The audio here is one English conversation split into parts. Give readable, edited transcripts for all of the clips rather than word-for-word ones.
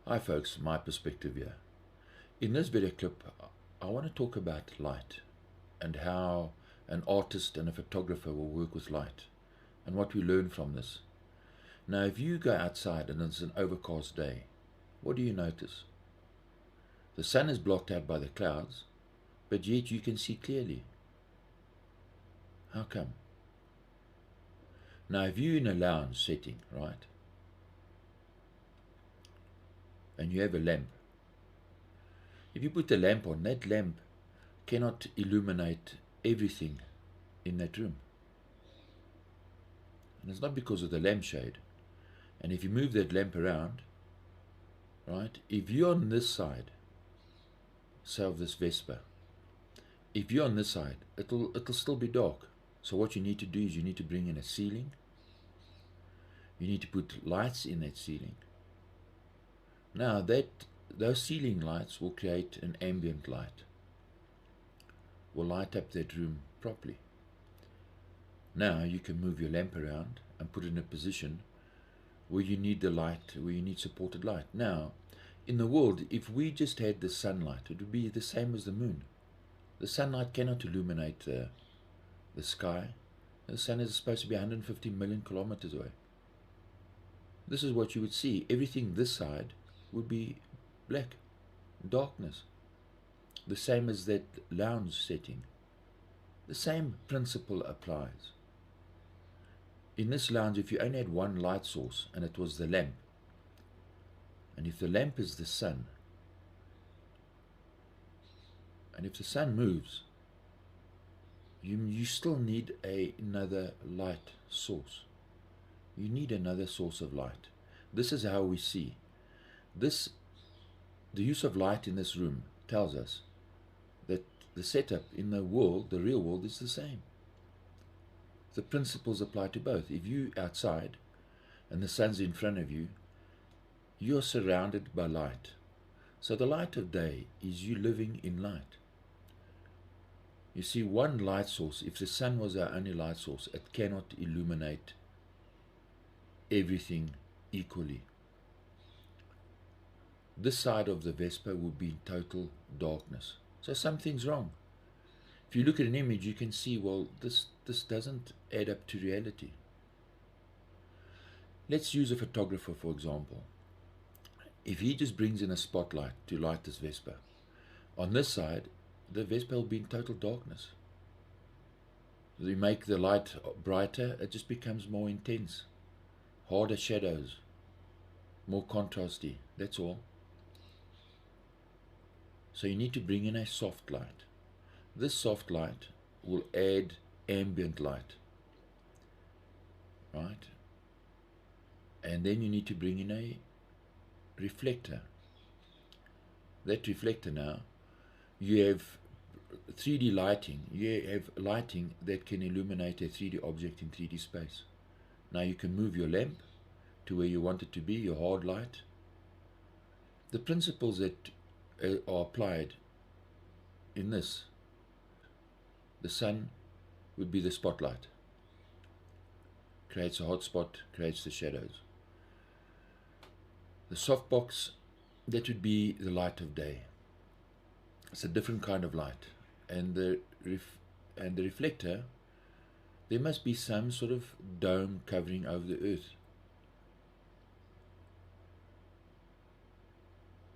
Hi folks, my perspective here. In this video clip, I want to talk about light and how an artist and a photographer will work with light and what we learn from this. Now, if you go outside and it's an overcast day, what do you notice? The sun is blocked out by the clouds, but yet you can see clearly. How come? Now, if you're in a lounge setting, right, and you have a lamp, if you put the lamp on, that lamp cannot illuminate everything in that room. And it's not because of the lampshade. And if you move that lamp around, right, if you're on this side, say of this Vespa, if you're on this side, it'll still be dark. So what you need to do is you need to bring in a ceiling. You need to put lights in that ceiling. Now those ceiling lights will create an ambient light, will light up that room properly. Now you can move your lamp around and put it in a position where you need the light, where you need supported light. Now, in the world, if we just had the sunlight, it would be the same as the moon. The sunlight cannot illuminate the sky. The sun is supposed to be 150 million kilometers away. This is what you would see. Everything this side would be black, darkness. The same as that lounge setting. The same principle applies. In this lounge, if you only had one light source, and it was the lamp, and if the lamp is the sun, And if the sun moves, you still need another light source. You need another source of light. This is how we see. The use of light in this room tells us that the setup in the world, the real world, is the same. The principles apply to both. If you're outside and the sun's in front of you, you're surrounded by light. So the light of day is you living in light. You see, one light source, if the sun was our only light source, it cannot illuminate everything equally. This side of the Vespa will be in total darkness. So something's wrong. If you look at an image, you can see, well, this doesn't add up to reality. Let's use a photographer, for example. If he just brings in a spotlight to light this Vespa, on this side, the Vespa will be in total darkness. You make the light brighter, it just becomes more intense. Harder shadows, more contrasty, that's all. So you need to bring in a soft light. This soft light will add ambient light, right? And then you need to bring in a reflector. That reflector now, you have 3D lighting. You have lighting that can illuminate a 3D object in 3D space. Now you can move your lamp to where you want it to be, your hard light. The principles that are applied in this, the sun would be the spotlight. Creates a hot spot, creates the shadows. The softbox, that would be the light of day. It's a different kind of light. And the reflector, there must be some sort of dome covering over the earth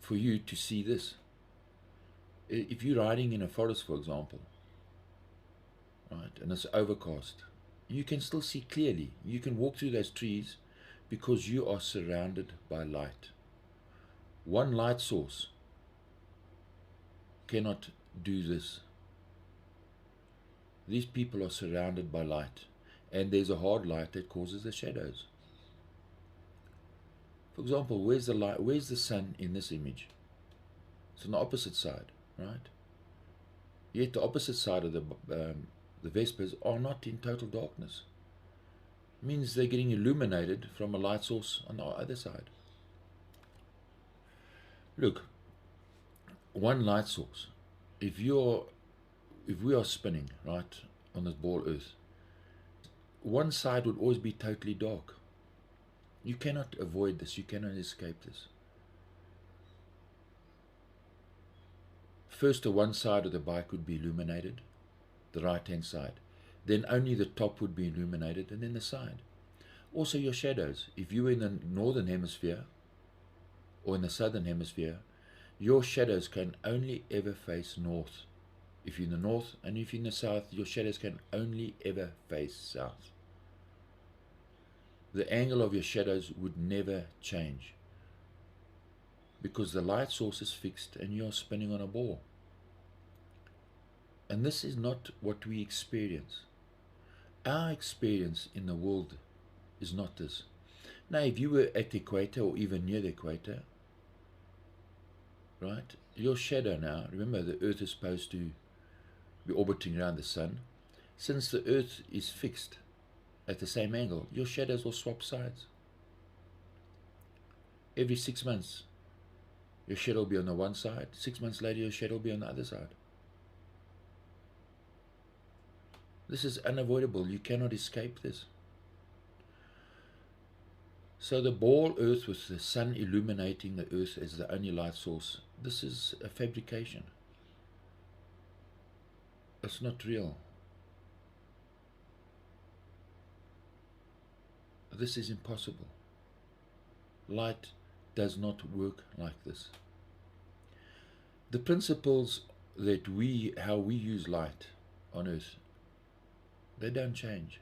for you to see this. If you're riding in a forest, for example, right, and it's overcast, you can still see clearly. You can walk through those trees because you are surrounded by light. One light source cannot do this. These people are surrounded by light, and there's a hard light that causes the shadows. For example, where's the light? Where's the sun in this image? It's on the opposite side, right? Yet the opposite side of the Vespas are not in total darkness. It means they're getting illuminated from a light source on the other side. Look, one light source. If we are spinning, right, on this ball earth, one side would always be totally dark. You cannot avoid this. You cannot escape this. First, the one side of the bike would be illuminated, the right-hand side. Then only the top would be illuminated, and then the side. Also your shadows. If you were in the northern hemisphere or in the southern hemisphere, your shadows can only ever face north. If you're in the north, and if you're in the south, your shadows can only ever face south. The angle of your shadows would never change because the light source is fixed and you're spinning on a ball. And this is not what we experience. Our experience in the world is not this. Now, if you were at the equator or even near the equator, right, your shadow now, remember the earth is supposed to be orbiting around the sun. Since the earth is fixed at the same angle, your shadows will swap sides. Every 6 months, your shadow will be on the one side. 6 months later, your shadow will be on the other side. This is unavoidable. You cannot escape this. So the ball earth with the sun illuminating the earth as the only light source, this is a fabrication. It's not real. This is impossible. Light does not work like this. The principles that how we use light on earth, they don't change.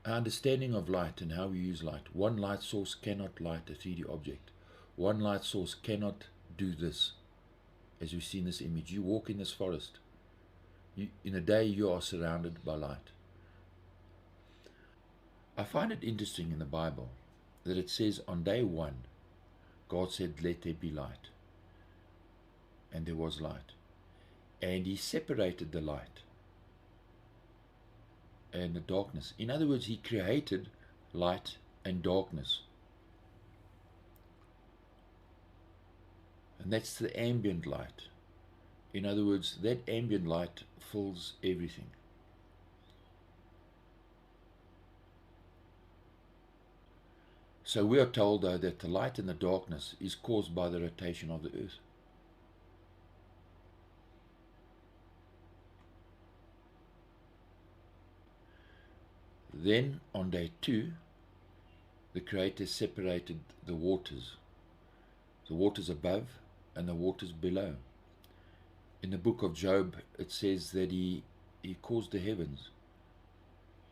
Our understanding of light and how we use light. One light source cannot light a 3D object. One light source cannot do this. as we see in this image. You walk in this forest. In a day you are surrounded by light. I find it interesting in the Bible that it says on day one, God said, let there be light. And there was light. And he separated the light and the darkness. In other words, he created light and darkness. And that's the ambient light. In other words, that ambient light fills everything. So we are told, though, that the light and the darkness is caused by the rotation of the earth. Then, on day 2, the Creator separated the waters above and the waters below. In the book of Job, it says that he caused the heavens.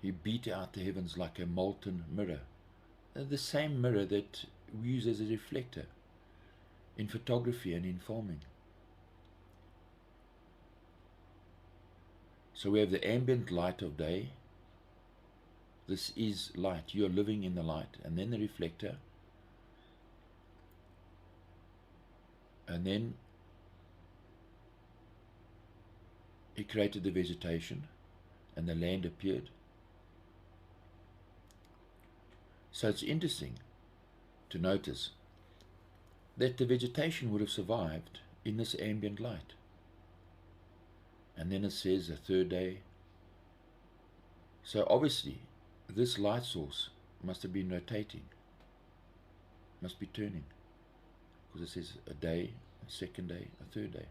He beat out the heavens like a molten mirror. The same mirror that we use as a reflector in photography and in filming. So we have the ambient light of day. This is light. You are living in the light. And then the reflector. And then he created the vegetation and the land appeared. So it's interesting to notice that the vegetation would have survived in this ambient light. And then it says the third day. So obviously this light source must have been rotating, must be turning, because it says a day, a second day, a third day.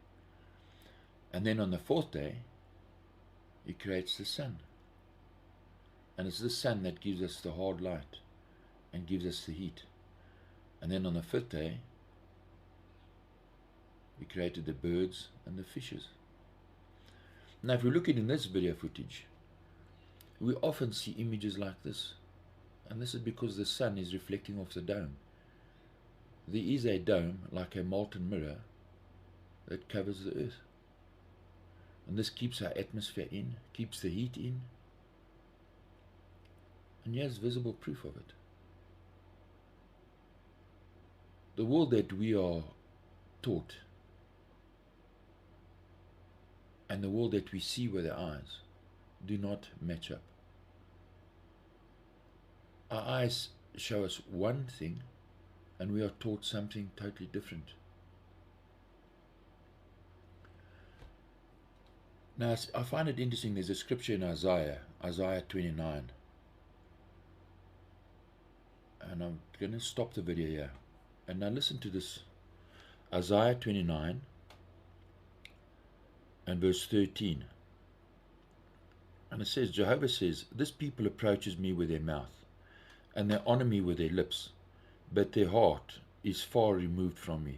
And then on the fourth day he creates the sun. And it's the sun that gives us the hard light and gives us the heat. And then on the fifth day we created the birds and the fishes. Now if we look in this video footage, we often see images like this, and this is because the sun is reflecting off the dome. There is a dome like a molten mirror that covers the earth, and this keeps our atmosphere in, keeps the heat in, and here's visible proof of it. The world that we are taught and the world that we see with our eyes do not match up. Our eyes show us one thing and we are taught something totally different. Now I find it interesting, there's a scripture in Isaiah 29, and I'm going to stop the video here. And now listen to this. Isaiah 29 and verse 13. And it says, Jehovah says, this people approaches me with their mouth, and they honor me with their lips, but their heart is far removed from me.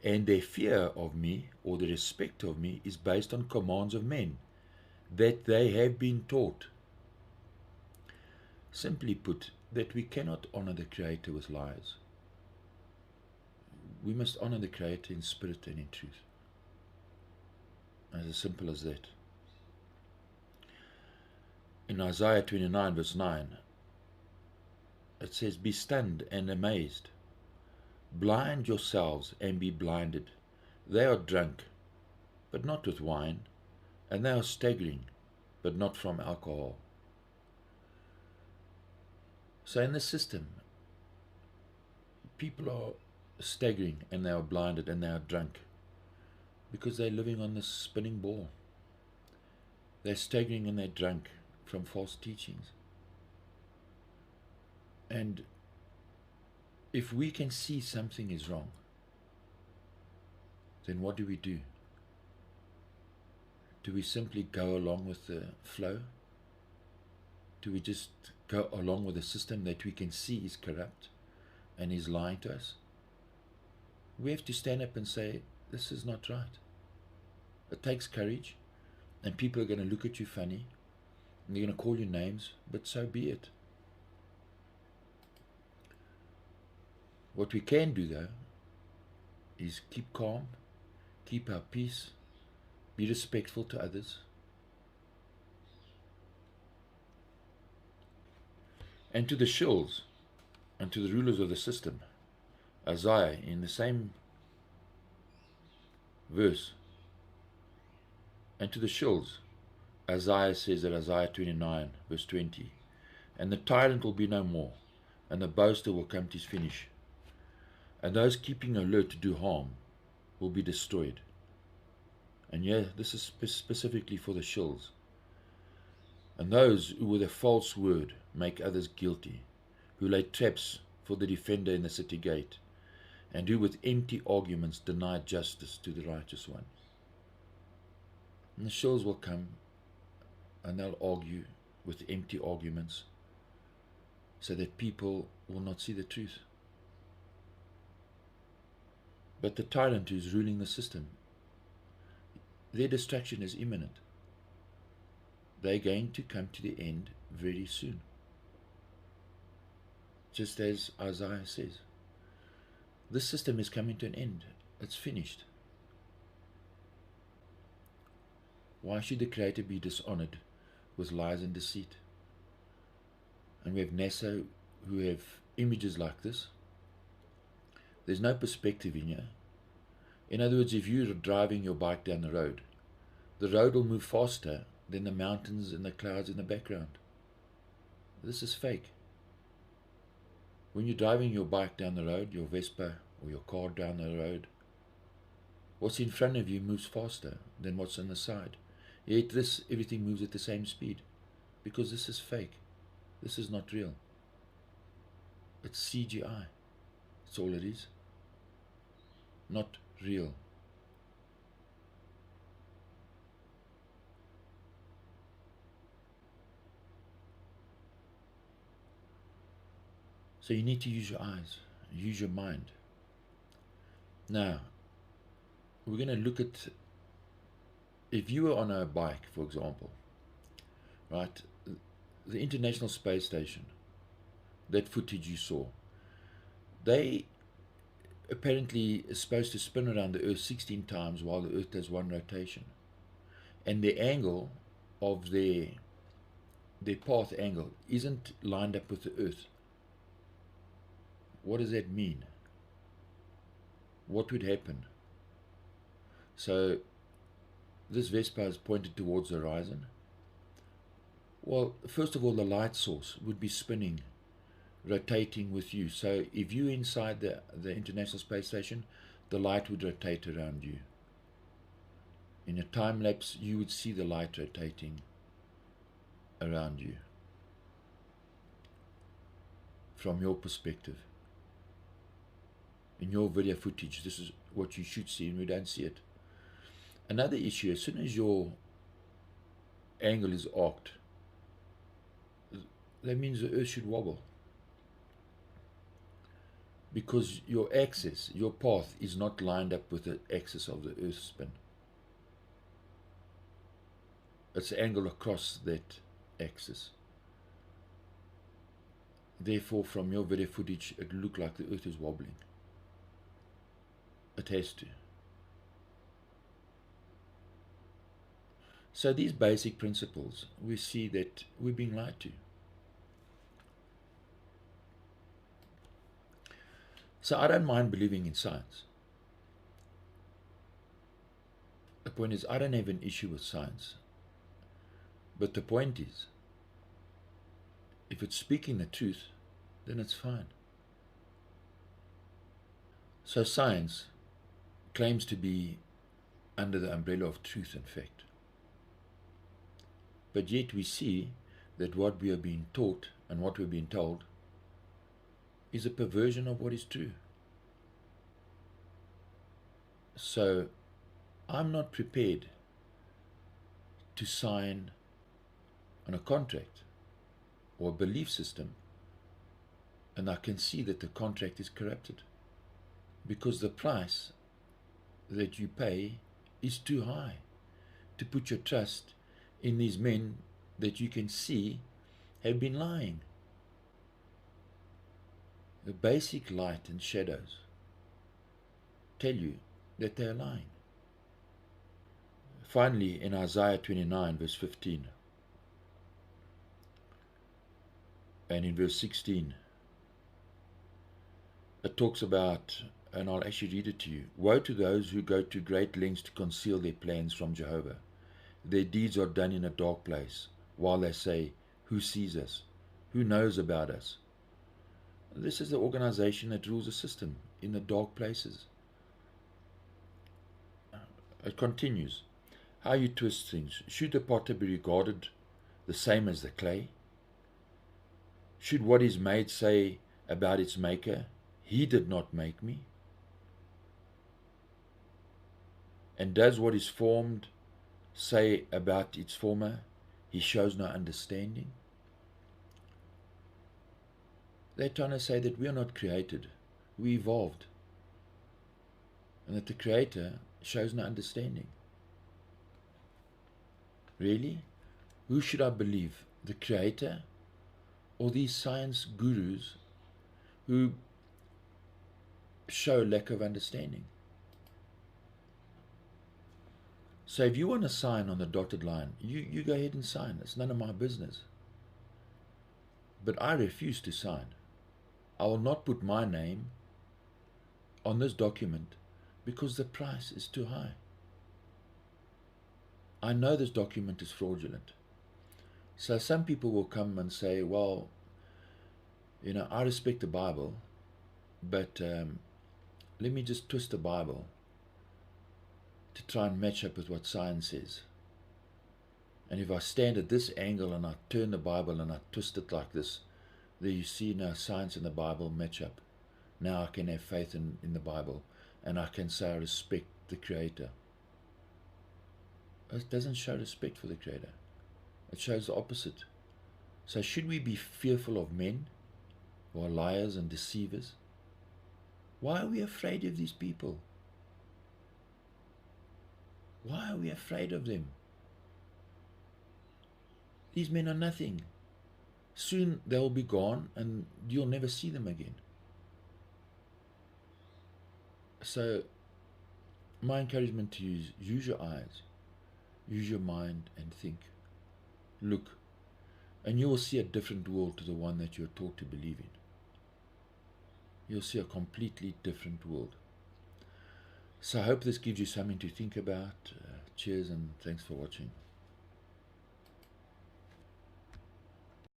And their fear of me, or the respect of me, is based on commands of men, that they have been taught. Simply put, that we cannot honor the Creator with lies. We must honor the Creator in spirit and in truth. As simple as that. In Isaiah 29 verse 9, it says, be stunned and amazed. Blind yourselves and be blinded. They are drunk, but not with wine, and they are staggering, but not from alcohol. So in the system, people are staggering and they are blinded and they are drunk because they're living on this spinning ball. They're staggering and they're drunk from false teachings. And if we can see something is wrong, then what do? Do we simply go along with the flow? Do we just go along with a system that we can see is corrupt and is lying to us? We have to stand up and say, this is not right. It takes courage, and people are going to look at you funny, and they're going to call you names, but so be it. What we can do, though, is keep calm, keep our peace, be respectful to others. And to the shills and to the rulers of the system, Isaiah, in the same verse, and to the shills, Isaiah says at Isaiah 29, verse 20, and the tyrant will be no more, and the boaster will come to his finish, and those keeping alert to do harm will be destroyed. And yeah, this is specifically for the shills. And those who with a false word make others guilty, who lay traps for the defender in the city gate, and who with empty arguments deny justice to the righteous one. And the shills will come, and they'll argue with empty arguments, so that people will not see the truth. But the tyrant who is ruling the system, their destruction is imminent. They're going to come to the end very soon. Just as Isaiah says. This system is coming to an end. It's finished. Why should the Creator be dishonored with lies and deceit? And we have NASA who have images like this. There's no perspective in here. In other words, if you're driving your bike down the road will move faster than the mountains and the clouds in the background. This is fake. When you're driving your bike down the road, your Vespa or your car down the road, what's in front of you moves faster than what's on the side. Yet everything moves at the same speed, because this is fake. This is not real. It's CGI. That's all it is. Not real. So you need to use your eyes, use your mind. Now, we're going to look at, if you were on a bike, for example, right, the International Space Station, that footage you saw, they apparently are supposed to spin around the Earth 16 times while the Earth does one rotation. And the angle of their path angle isn't lined up with the Earth. What does that mean? What would happen? So this Vespa is pointed towards the horizon. Well, first of all, the light source would be spinning, rotating with you. So if you're inside the International Space Station, the light would rotate around you. In a time lapse, you would see the light rotating around you from your perspective. In your video footage, this is what you should see, and we don't see it. Another issue, as soon as your angle is arced, that means the Earth should wobble. Because your axis, your path, is not lined up with the axis of the Earth's spin. It's the angle across that axis. Therefore, from your video footage, it looked like the Earth is wobbling. It has to. So these basic principles, we see that we're being lied to. So I don't mind believing in science. The point is, I don't have an issue with science. But the point is, if it's speaking the truth, then it's fine. So science claims to be under the umbrella of truth and fact. But yet we see that what we are being taught and what we're being told is a perversion of what is true. So I'm not prepared to sign on a contract or a belief system, and I can see that the contract is corrupted, because the price that you pay is too high to put your trust in these men that you can see have been lying. The basic light and shadows tell you that they are lying. Finally, in Isaiah 29, verse 15, and in verse 16, it talks about, and I'll actually read it to you. Woe to those who go to great lengths to conceal their plans from Jehovah. Their deeds are done in a dark place, while they say, who sees us? Who knows about us? This is the organization that rules the system in the dark places. It continues. How you twist things. Should the potter be regarded the same as the clay? Should what is made say about its maker, he did not make me? And does what is formed say about its former, he shows no understanding? They're trying to say that we are not created, we evolved, and that the Creator shows no understanding. Really? Who should I believe? The Creator or these science gurus who show lack of understanding? So if you want to sign on the dotted line, you go ahead and sign. It's none of my business. But I refuse to sign. I will not put my name on this document because the price is too high. I know this document is fraudulent. So some people will come and say, well, you know, I respect the Bible, but let me just twist the Bible to try and match up with what science says. And if I stand at this angle and I turn the Bible and I twist it like this, there you see now science and the Bible match up. Now I can have faith in the Bible and I can say I respect the Creator. It doesn't show respect for the Creator. It shows the opposite. So should we be fearful of men who are liars and deceivers? Why are we afraid of these people? Why are we afraid of them? These men are nothing. Soon they'll be gone and you'll never see them again. So my encouragement to you is use your eyes, use your mind and think. Look, and you will see a different world to the one that you're taught to believe in. You'll see a completely different world. So I hope this gives you something to think about. Cheers and thanks for watching.